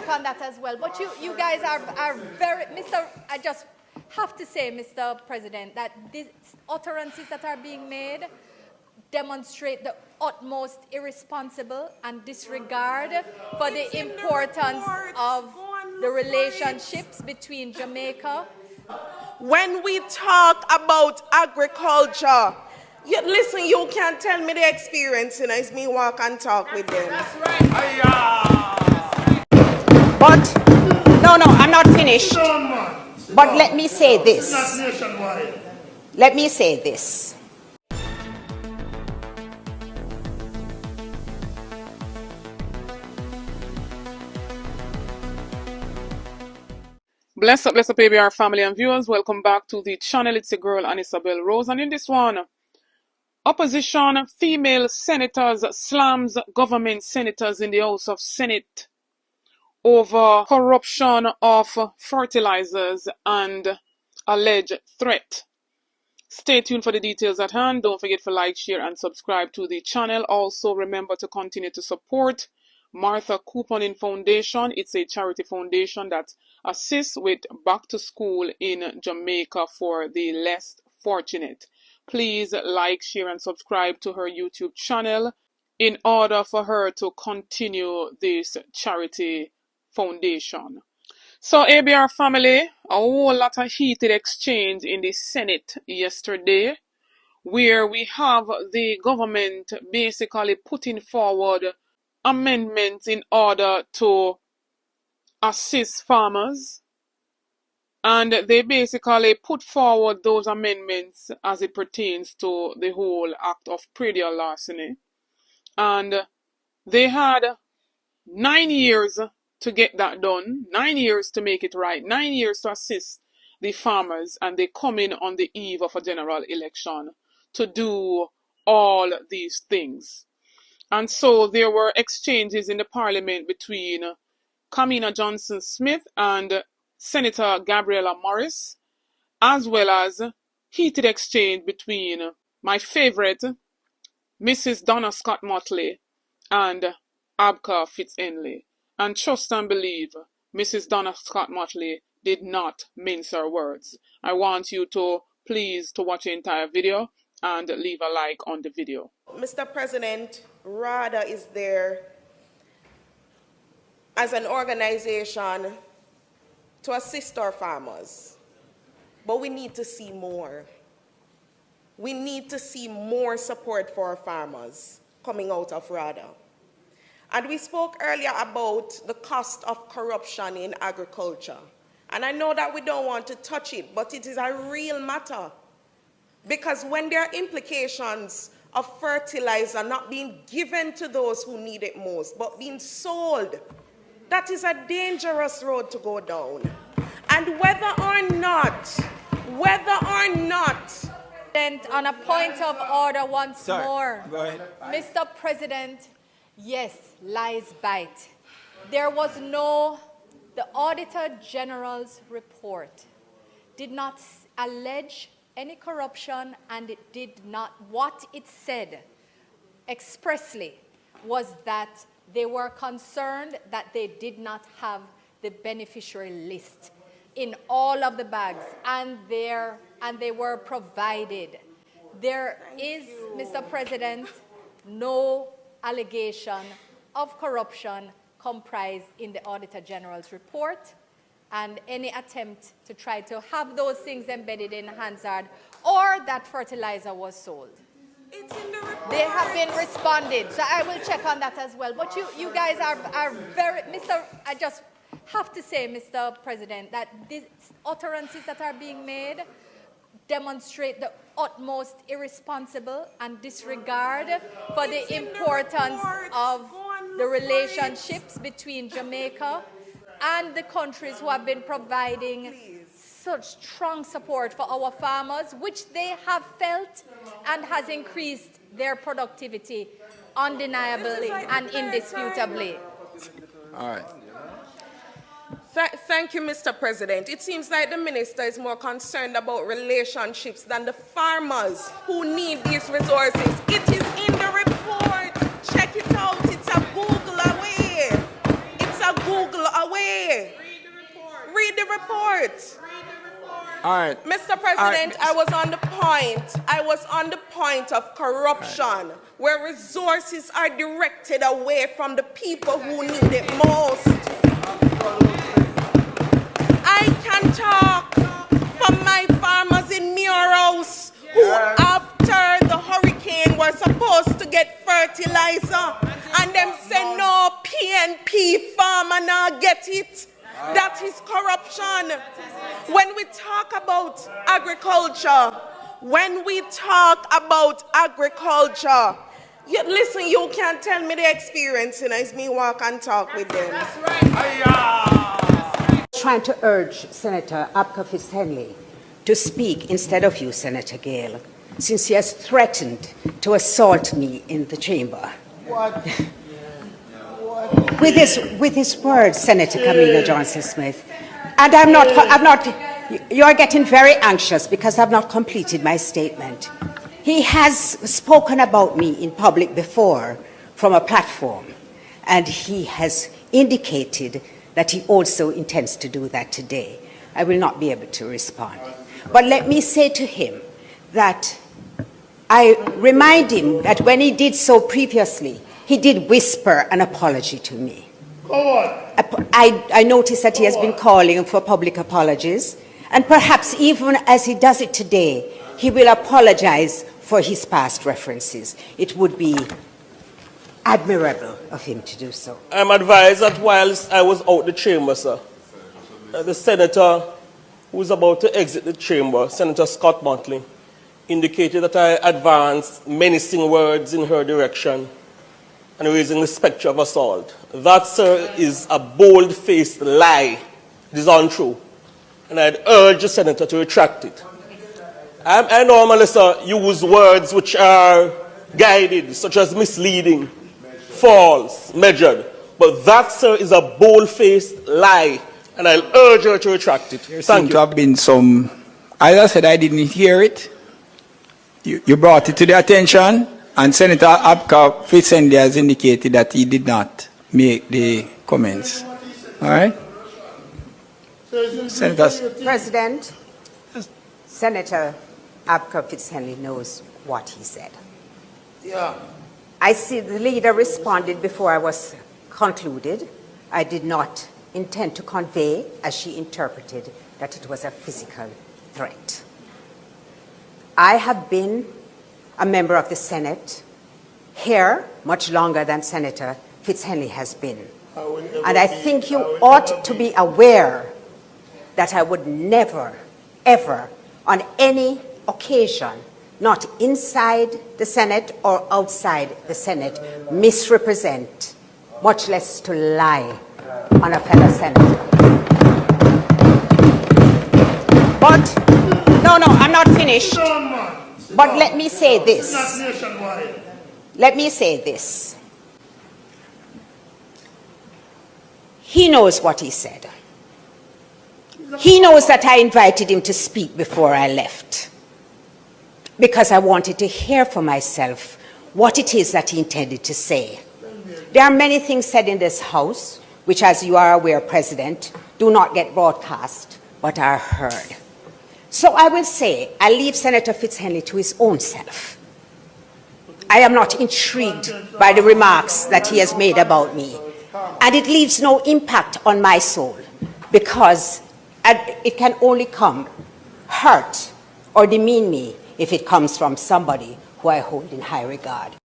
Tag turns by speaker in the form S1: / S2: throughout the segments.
S1: check on that as well. But you guys are very, I just have to say, Mr. President, that these utterances that are being made demonstrate the utmost irresponsible and disregard for the importance of the relationships between Jamaica.
S2: When we talk about agriculture, listen, you can't tell me the experience, you know, it's me walk and talk with them.
S3: That's right.
S4: But, no, I'm not finished. But let me say this. Let me say this.
S5: Bless up, ABR family and viewers. Welcome back to the channel. It's your girl, Isabel Rose. And in this one, opposition female senators slams government senators in the House of Senate over corruption of fertilizers and alleged threat. Stay tuned for the details at hand. Don't forget to like, share, and subscribe to the channel. Also, remember to continue to support Martha Couponing Foundation. It's a charity foundation that assists with back to school in Jamaica for the less fortunate. Please like, share, and subscribe to her YouTube channel in order for her to continue this charity foundation. So, ABR family, a whole lot of heated exchange in the Senate yesterday, where we have the government basically putting forward amendments in order to assist farmers, and they basically put forward those amendments as it pertains to the whole act of predial larceny, and they had 9 years to get that done, 9 years to make it right, 9 years to assist the farmers, and they come in on the eve of a general election to do all these things. And so there were exchanges in the parliament between Kamina Johnson-Smith and Senator Gabriella Morris, as well as heated exchange between my favorite, Mrs. Donna Scott Motley, and Abka Fitz-Henley. And trust and believe, Mrs. Donna Scott Motley did not mince her words. I want you to please to watch the entire video and leave a like on the video.
S2: Mr. President, RADA is there as an organization to assist our farmers, but we need to see more. We need to see more support for our farmers coming out of RADA. And we spoke earlier about the cost of corruption in agriculture. And I know that we don't want to touch it, but it is a real matter. Because when there are implications of fertilizer not being given to those who need it most, but being sold, that is a dangerous road to go down. And whether or not,
S1: And on a point of order once more, Mr. President, yes, lies bite. There was the Auditor General's report did not allege any corruption, and it did not, what it said expressly was that they were concerned that they did not have the beneficiary list in all of the bags, and they were provided. There is, Mr. President, no allegation of corruption comprised in the Auditor General's report, and any attempt to try to have those things embedded in Hansard or that fertilizer was sold.
S2: it's in the report.
S1: They have been responded, so I will check on that as well. But you guys are very, I just have to say, Mr. President, that these utterances that are being made demonstrate the utmost irresponsible and disregard for the importance of the relationships between Jamaica and the countries who have been providing such strong support for our farmers, which they have felt and has increased their productivity undeniably and indisputably.
S3: All right.
S2: Thank you, Mr. President. It seems like the minister is more concerned about relationships than the farmers who need these resources. It is in the report. Check it out. It's a Google away. It's a Google struggle away. Read the report.
S3: All right.
S2: Mr. President, I was on the point of corruption, where resources are directed away from the people who need it most. I can talk from my farmers in Muirhouse who after the hurricane were supposed to get fertilizer and them say no PNP farmer now get it. That is corruption. When we talk about agriculture, listen, you can't tell me the experience, and it's me walk and talk with them. That's
S4: right. Trying to urge Senator Apka Fitz-Henley to speak instead of you, Senator Gale, since he has threatened to assault me in the chamber.
S6: What?
S4: With his words, Senator Camilla Johnson-Smith. And you're getting very anxious because I've not completed my statement. He has spoken about me in public before from a platform, and he has indicated that he also intends to do that today. I will not be able to respond. But let me say to him that I remind him that when he did so previously, he did whisper an apology to me. I noticed that he has been calling for public apologies, and perhaps even as he does it today, he will apologize for his past references. It would be admirable of him to do so.
S7: I'm advised that whilst I was out the chamber, sir, the senator who was about to exit the chamber, Senator Scott Motley, indicated that I advanced menacing words in her direction and raising the spectre of assault. That, sir, is a bold-faced lie. It is untrue. And I'd urge the senator to retract it. I normally, sir, use words which are guided, such as misleading, false, measured. But that, sir, is a bold-faced lie. And I'll urge her to retract it.
S3: There seems to have been some, as I said, I didn't hear it. You brought it to the attention, and Senator Apka Fitz-Henley has indicated that he did not make the comments. All right?
S4: President, Senator Apka Fitz-Henley knows what he said.
S6: Yeah.
S4: I see the leader responded before I was concluded. I did not intend to convey, as she interpreted, that it was a physical threat. I have been a member of the Senate here much longer than Senator Fitz-Henley has been. And I think you ought to be aware that I would never, ever, on any occasion, not inside the Senate or outside the Senate, misrepresent, much less to lie on a fellow senator. But, no, I'm not finished. But let me say this. Let me say this. He knows what he said. He knows that I invited him to speak before I left, because I wanted to hear for myself what it is that he intended to say. There are many things said in this House, which, as you are aware, President, do not get broadcast, but are heard. So I will say, I leave Senator Fitz-Henley to his own self. I am not intrigued by the remarks that he has made about me. And it leaves no impact on my soul, because it can only hurt or demean me if it comes from somebody who I hold in high regard.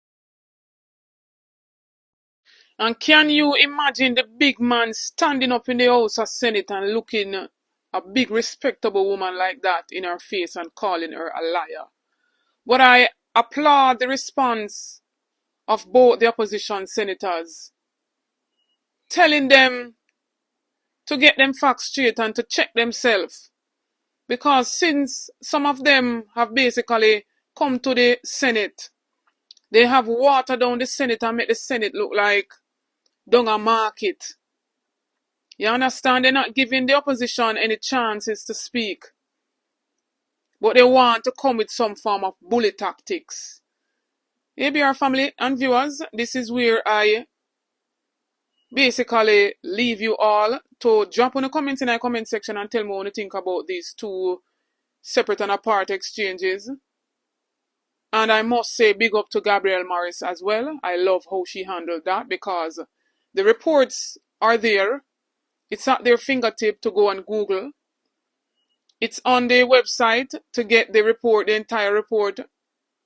S5: And can you imagine the big man standing up in the House of Senate and looking a big respectable woman like that in her face and calling her a liar? But I applaud the response of both the opposition senators, telling them to get them facts straight and to check themselves. Because since some of them have basically come to the Senate, they have watered down the Senate and made the Senate look like dung a market. You understand? They're not giving the opposition any chances to speak. But they want to come with some form of bully tactics. ABR family and viewers, this is where I basically leave you all to drop on the comments in the comment section and tell me what you think about these two separate and apart exchanges. And I must say big up to Gabrielle Morris as well. I love how she handled that because the reports are there. It's at their fingertip to go and Google. It's on their website to get the report, the entire report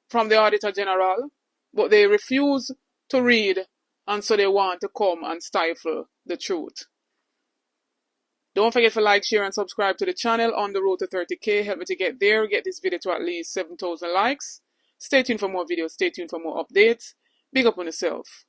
S5: from the Auditor General, but they refuse to read, and so they want to come and stifle the truth. Don't forget to like, share, and subscribe to the channel on the road to 30K. Help me to get there, get this video to at least 7,000 likes. Stay tuned for more videos, stay tuned for more updates. Big up on yourself.